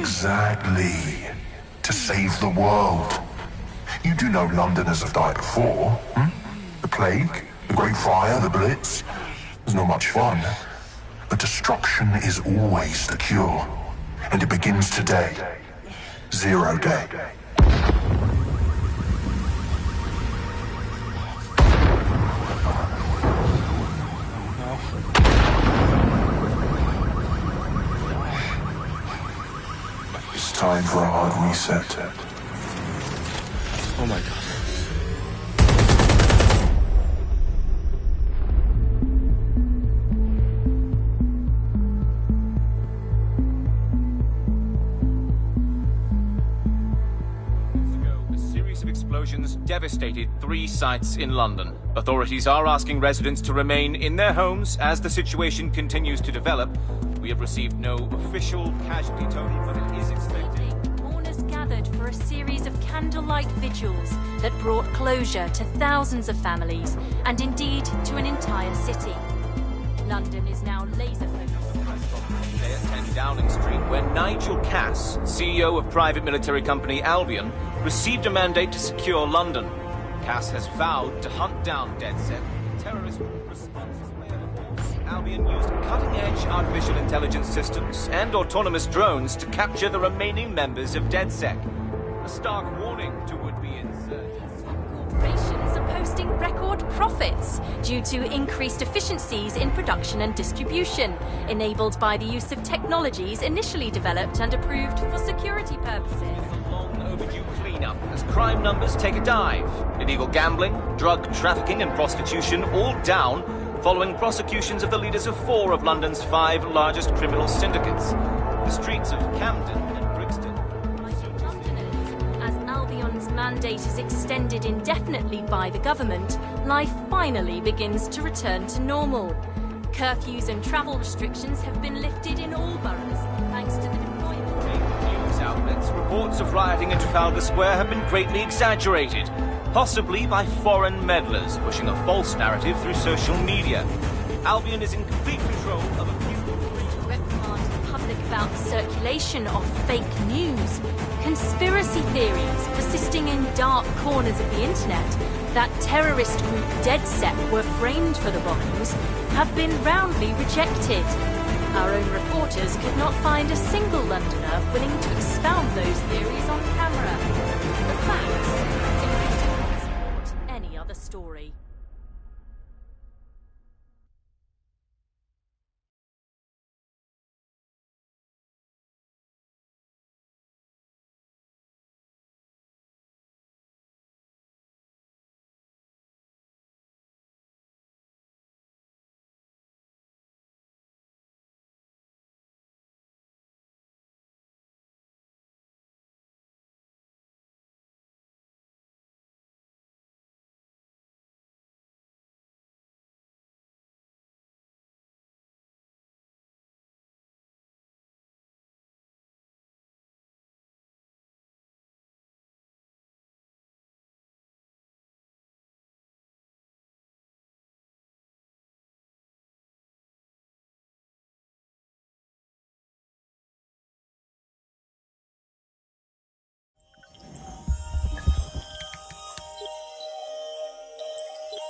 Exactly. To save the world. You do know Londoners have died before, hmm? The plague, the Great Fire, the Blitz. It's not much fun. But destruction is always the cure. And it begins today. Zero Day. It's time for a hard reset. Oh my god. Explosions devastated 3 sites in London. Authorities are asking residents to remain in their homes as the situation continues to develop. We have received no official casualty total, but it is expected. Mourners gathered for a series of candlelight vigils that brought closure to thousands of families and indeed to an entire city. London is now laser-focused. At 10 Downing Street, where Nigel Cass, CEO of private military company Albion, received a mandate to secure London. Cass has vowed to hunt down DedSec. Terrorist responses may have force. Albion used cutting-edge artificial intelligence systems and autonomous drones to capture the remaining members of DedSec. A stark warning to would-be insurgents. Corporations are posting record profits due to increased efficiencies in production and distribution, enabled by the use of technologies initially developed and approved for security purposes. Overdue cleanup as crime numbers take a dive. Illegal gambling, drug trafficking and prostitution all down following prosecutions of the leaders of 4 of London's 5 largest criminal syndicates. The streets of Camden and Brixton. Londoners, as Albion's mandate is extended indefinitely by the government, life finally begins to return to normal. Curfews and travel restrictions have been lifted in all boroughs thanks to the deployment. News outlets, reports of rioting in Trafalgar Square have been greatly exaggerated, possibly by foreign meddlers pushing a false narrative through social media. Albion is in complete control of a few... To reprimand the public about the circulation of fake news, conspiracy theories persisting in dark corners of the internet that terrorist group DedSec were framed for the bombings have been roundly rejected. Our own reporters could not find a single Londoner willing to expound those theories on camera. The facts simply support any other story.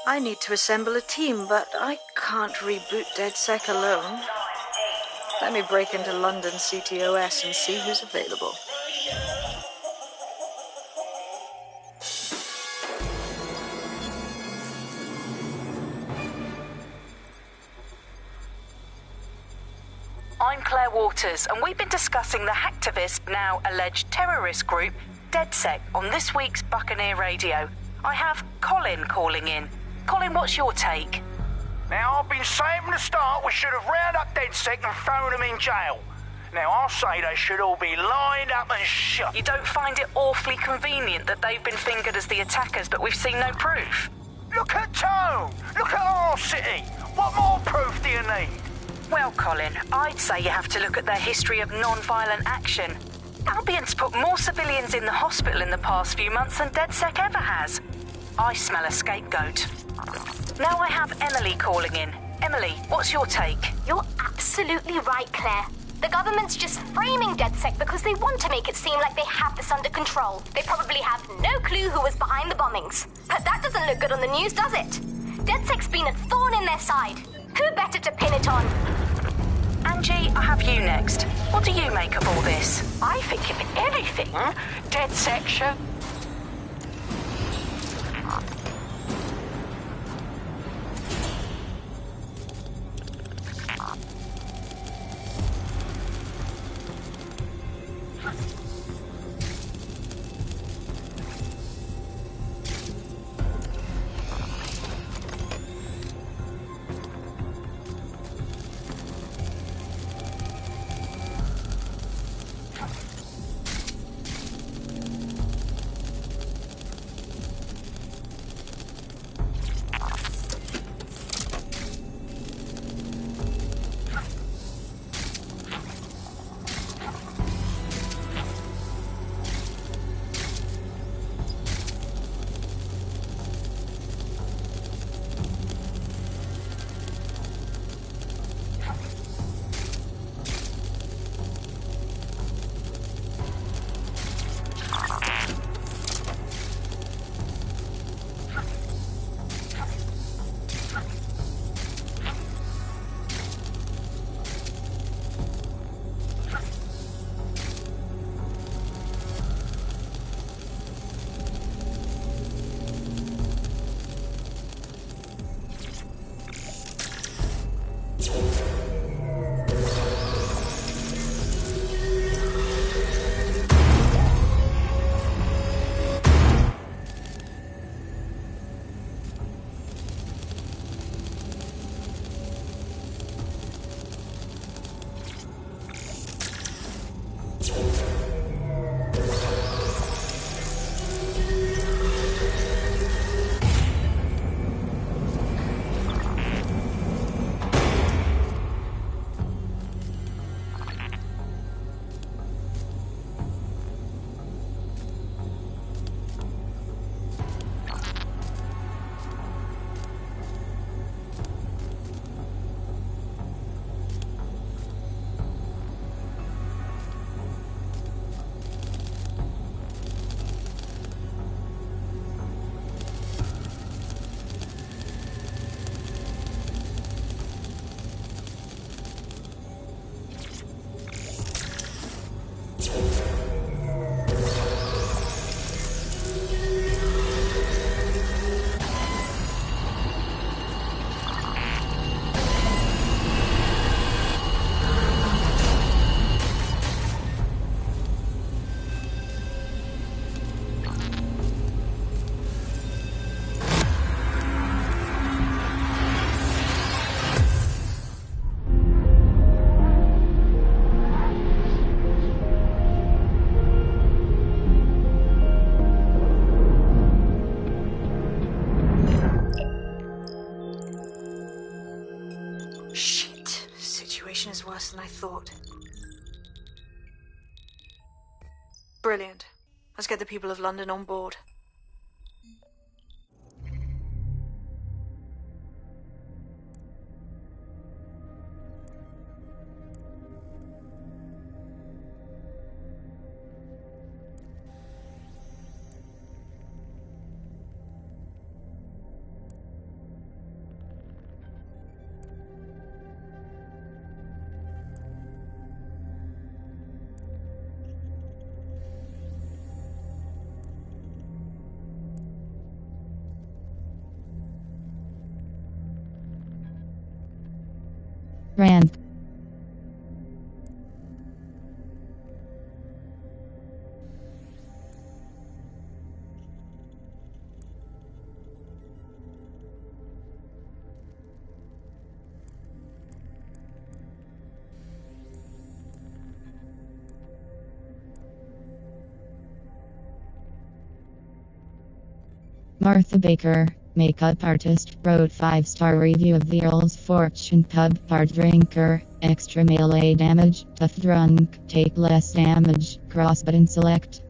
I need to assemble a team, but I can't reboot DedSec alone. Let me break into London CTOS and see who's available. I'm Claire Waters, and we've been discussing the hacktivist, now alleged terrorist group, DedSec, on this week's Buccaneer Radio. I have Colin calling in. Colin, what's your take? Now, I've been saying from the start we should have rounded up DedSec and thrown them in jail. Now, I'll say they should all be lined up and shot. You don't find it awfully convenient that they've been fingered as the attackers, but we've seen no proof? Look at Tone! Look at our city! What more proof do you need? Well, Colin, I'd say you have to look at their history of non-violent action. Albion's put more civilians in the hospital in the past few months than DedSec ever has. I smell a scapegoat. Now I have Emily calling in. Emily, what's your take? You're absolutely right, Claire. The government's just framing DedSec because they want to make it seem like they have this under control. They probably have no clue who was behind the bombings. But that doesn't look good on the news, does it? DedSec's been a thorn in their side. Who better to pin it on? Angie, I have you next. What do you make of all this? I think if anything, DedSec should... Is worse than I thought. Brilliant. Let's get the people of London on board. Rand. Martha Baker, makeup artist, wrote 5-star review of the Earl's Fortune pub. Hard drinker, extra melee damage, tough drunk, take less damage, cross button select.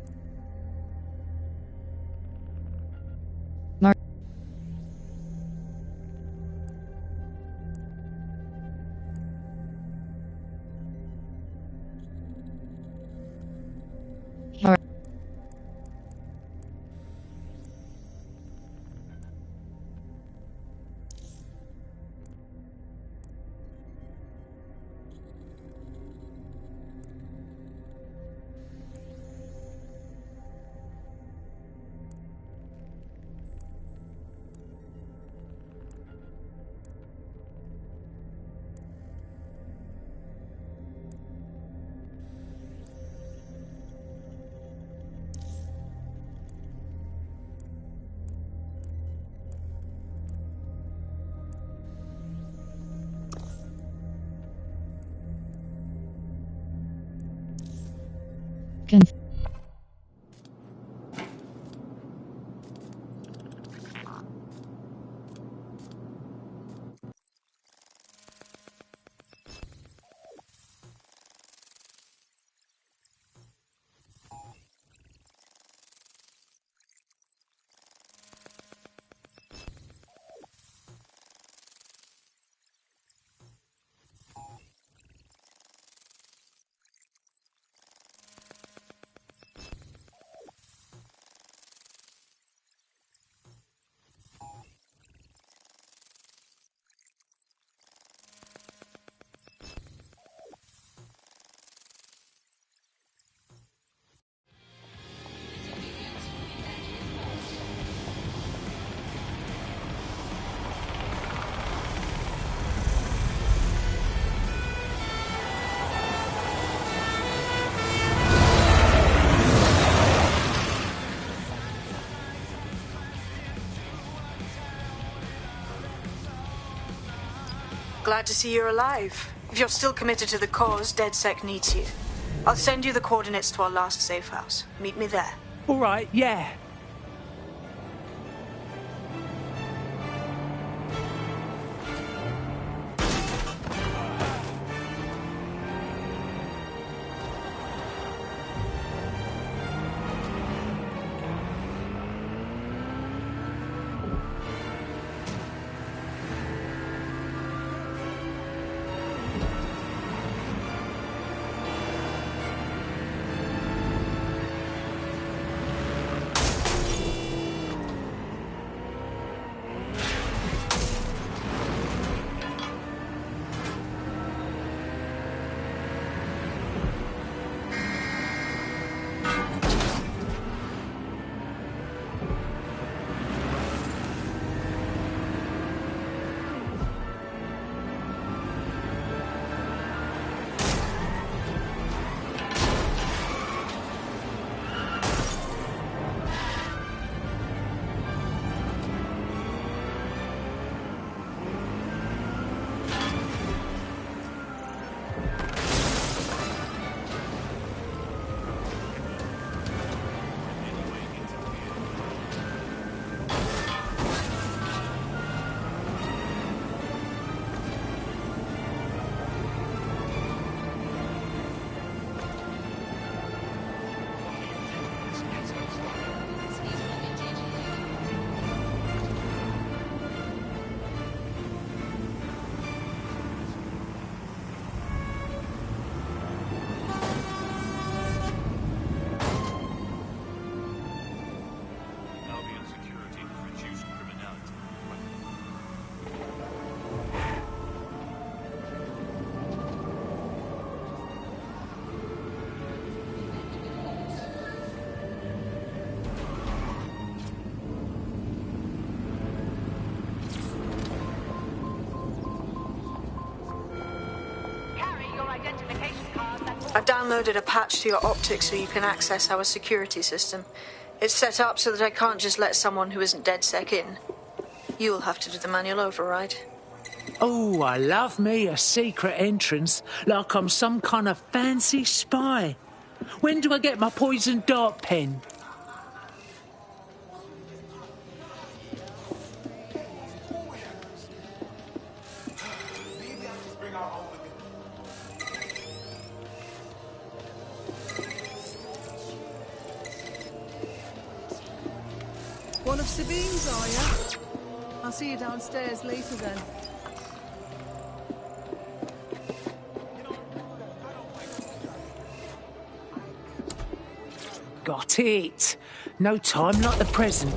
Glad to see you're alive. If you're still committed to the cause, DedSec needs you. I'll send you the coordinates to our last safe house. Meet me there. All right, yeah. I've downloaded a patch to your optics so you can access our security system. It's set up so that I can't just let someone who isn't DedSec in. You'll have to do the manual override. Oh, I love me a secret entrance, like I'm some kind of fancy spy. When do I get my poison dart pen? One of Sabine's, are you? I'll see you downstairs later then. Got it. No time like the present.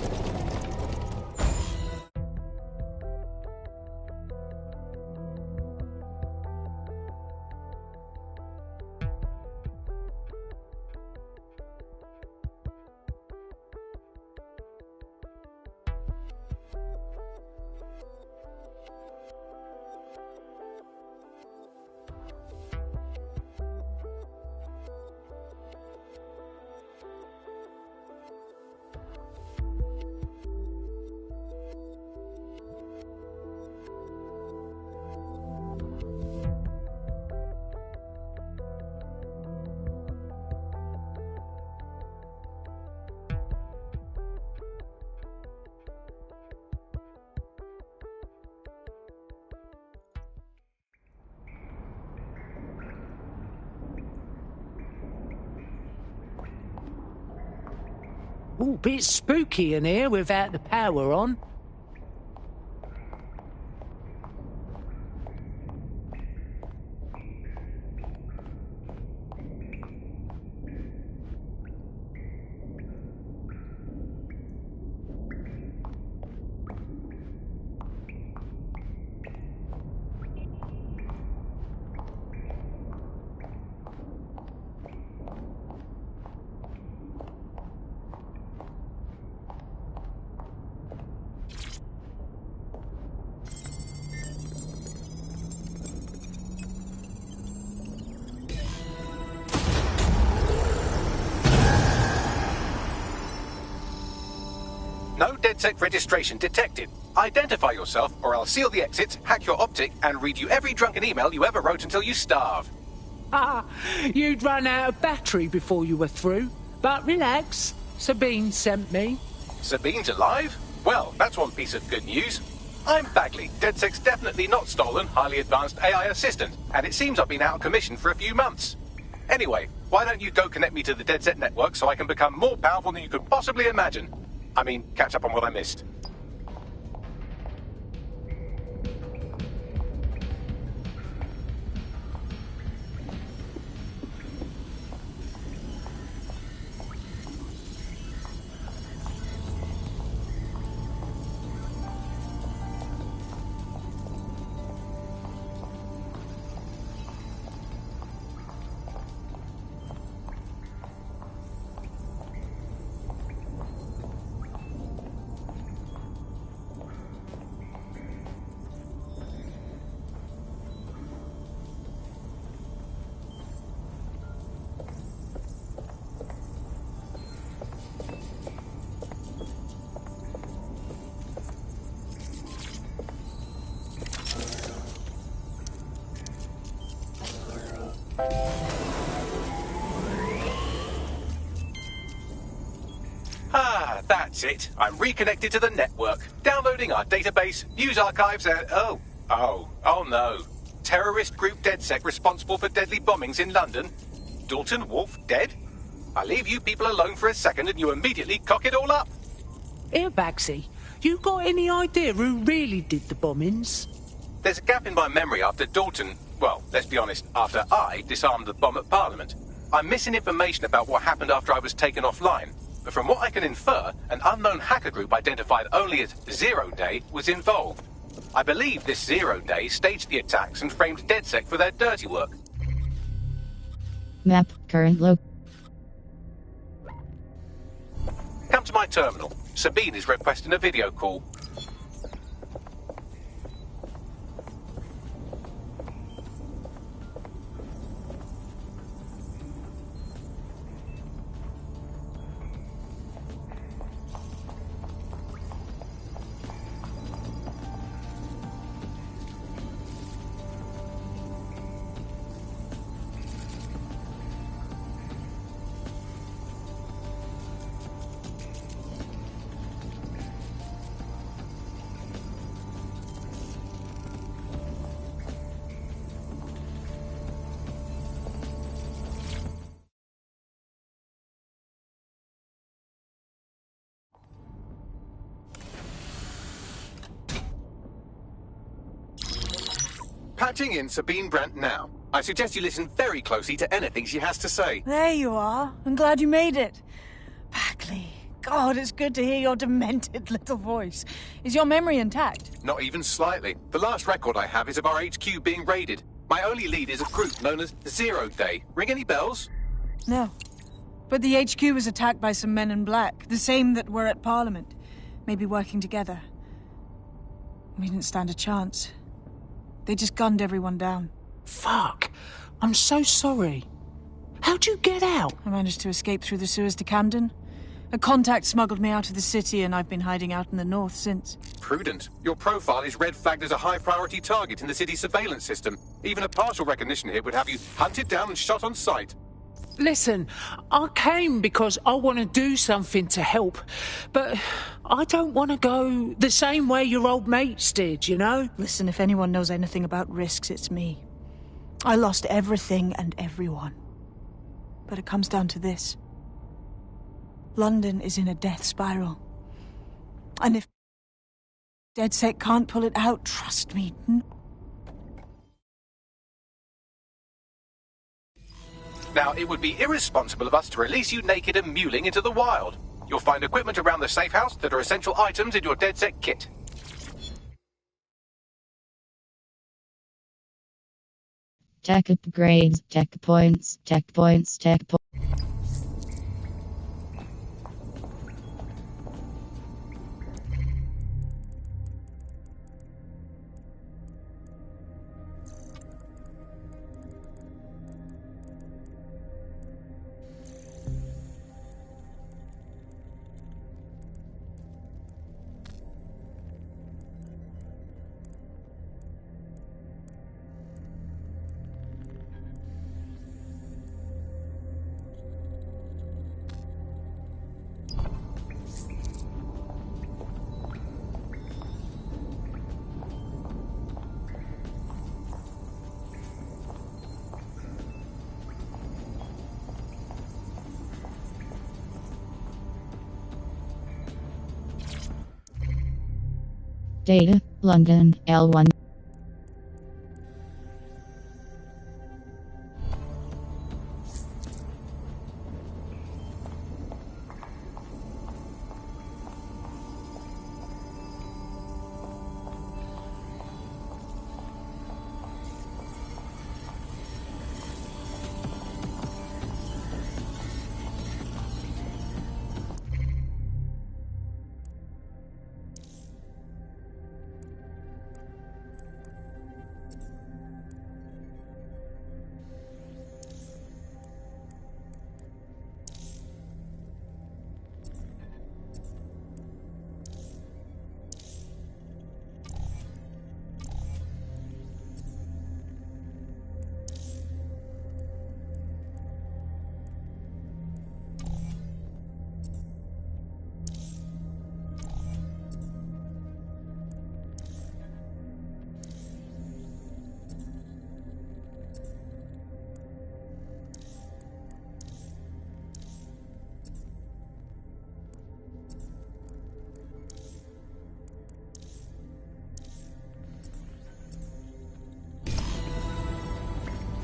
Ooh, bit spooky in here without the power on. No DedSec registration detected. Identify yourself, or I'll seal the exits, hack your optic, and read you every drunken email you ever wrote until you starve. Ah, you'd run out of battery before you were through. But relax, Sabine sent me. Sabine's alive? Well, that's one piece of good news. I'm Bagley, DedSec's definitely not stolen, highly advanced AI assistant, and it seems I've been out of commission for a few months. Anyway, why don't you go connect me to the DedSec network so I can become more powerful than you could possibly imagine? I mean, catch up on what I missed. Ah, that's it. I'm reconnected to the network, downloading our database, news archives, and... Oh no. Terrorist group DedSec responsible for deadly bombings in London? Dalton Wolf dead? I leave you people alone for a second and you immediately cock it all up. Here, Bagsy, you got any idea who really did the bombings? There's a gap in my memory after Dalton... Well, let's be honest, after I disarmed the bomb at Parliament. I'm missing information about what happened after I was taken offline. But from what I can infer, an unknown hacker group identified only as Zero Day was involved. I believe this Zero Day staged the attacks and framed DedSec for their dirty work. Map, current loc. Come to my terminal. Sabine is requesting a video call. Patching in Sabine Brandt now. I suggest you listen very closely to anything she has to say. There you are. I'm glad you made it. Bagley. God, it's good to hear your demented little voice. Is your memory intact? Not even slightly. The last record I have is of our HQ being raided. My only lead is a group known as Zero Day. Ring any bells? No. But the HQ was attacked by some men in black, the same that were at Parliament. Maybe working together. We didn't stand a chance. They just gunned everyone down. Fuck. I'm so sorry. How'd you get out? I managed to escape through the sewers to Camden. A contact smuggled me out of the city, and I've been hiding out in the north since. Prudent. Your profile is red flagged as a high-priority target in the city's surveillance system. Even a partial recognition here would have you hunted down and shot on sight. Listen, I came because I want to do something to help, but I don't want to go the same way your old mates did, you know? Listen, if anyone knows anything about risks, it's me. I lost everything and everyone. But it comes down to this. London is in a death spiral. And if DedSec can't pull it out, trust me. Now, it would be irresponsible of us to release you naked and mewling into the wild. You'll find equipment around the safe house that are essential items in your DedSec kit. Tech upgrades, tech points, tech points, tech points. Data, London, L1.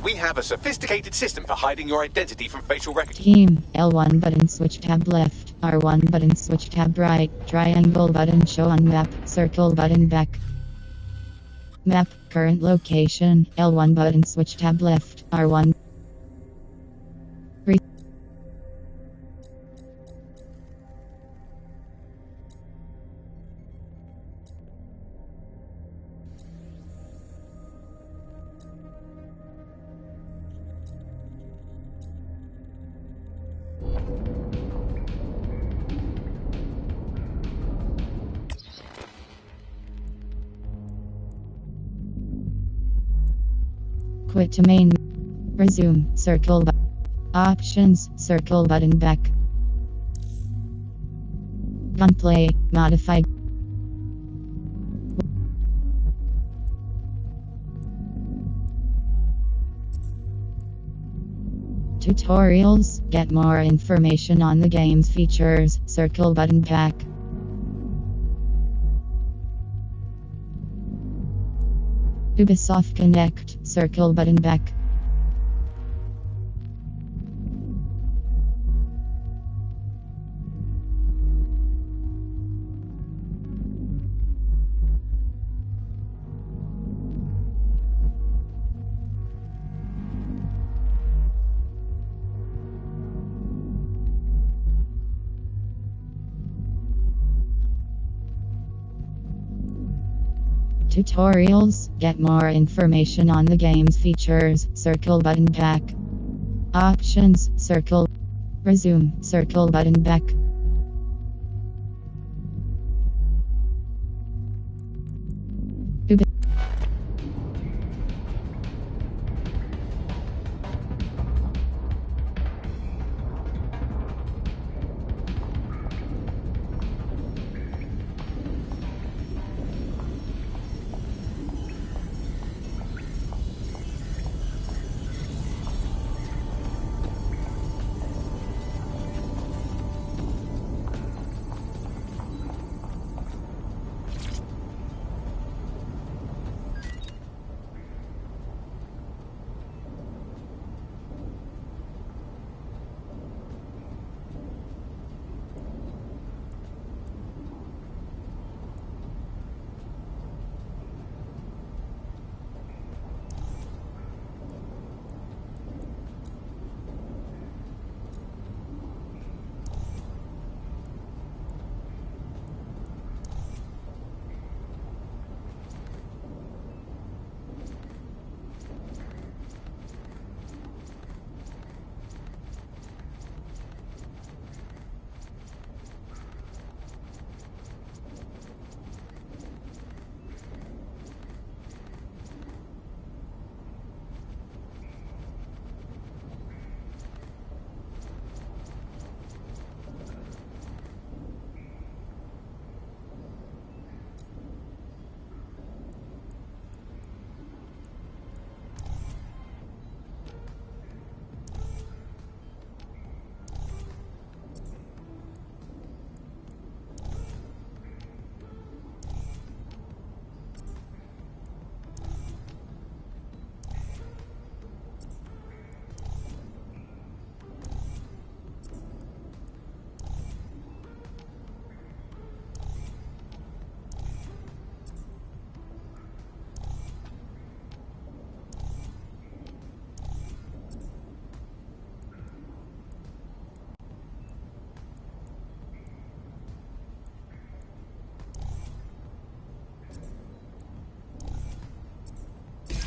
We have a sophisticated system for hiding your identity from facial recognition. Team, L1 button switch tab left, R1 button switch tab right, triangle button show on map, circle button back. Map, current location, L1 button switch tab left, R1. Quit to main. Resume. Circle button. Options. Circle button back. Gunplay. Modified. Tutorials. Get more information on the game's features. Circle button back. Ubisoft Connect, circle button back. Tutorials. Get more information on the game's features. Circle button back. Options. Circle. Resume. Circle button back.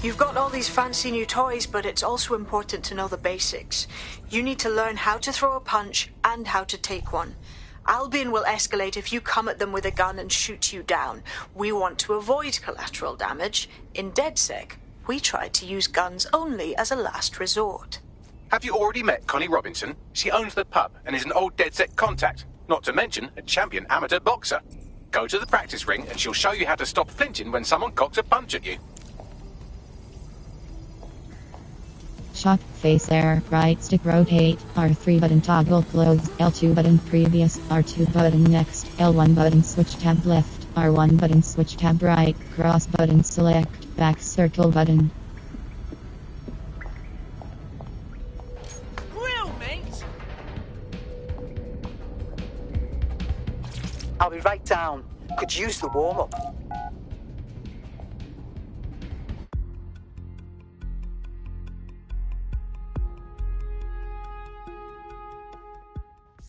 You've got all these fancy new toys, but it's also important to know the basics. You need to learn how to throw a punch and how to take one. Albion will escalate if you come at them with a gun and shoot you down. We want to avoid collateral damage. In DedSec, we try to use guns only as a last resort. Have you already met Connie Robinson? She owns the pub and is an old DedSec contact, not to mention a champion amateur boxer. Go to the practice ring and she'll show you how to stop flinching when someone cocks a punch at you. Shock, face air, right stick rotate, R3 button toggle close, L2 button previous, R2 button next, L1 button switch tab left, R1 button switch tab right, cross button select, back circle button. Grill, mate! I'll be right down. Could use the warm-up.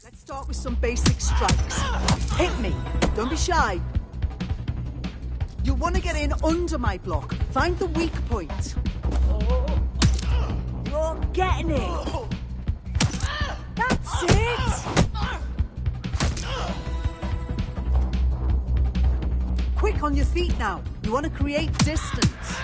Let's start with some basic strikes. Hit me. Don't be shy. You'll want to get in under my block. Find the weak point. You're getting it. That's it. Quick on your feet now. You want to create distance.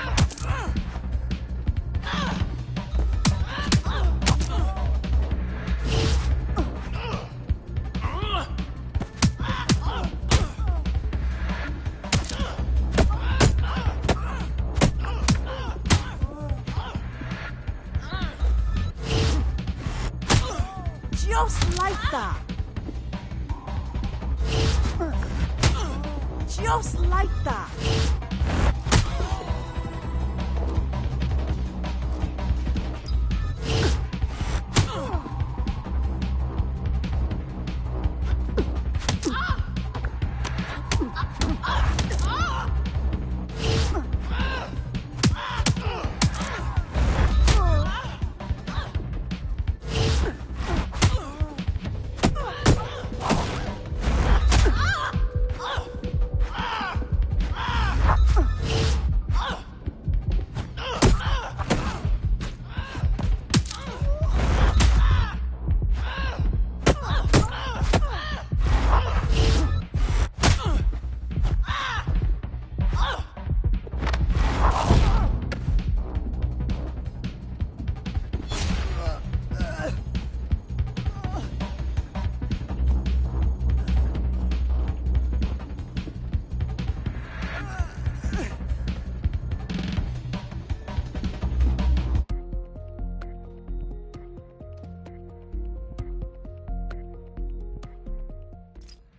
Just like that. Just like that.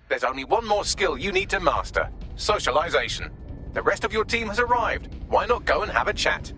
There's only one more skill you need to master. Socialization. The rest of your team has arrived. Why not go and have a chat?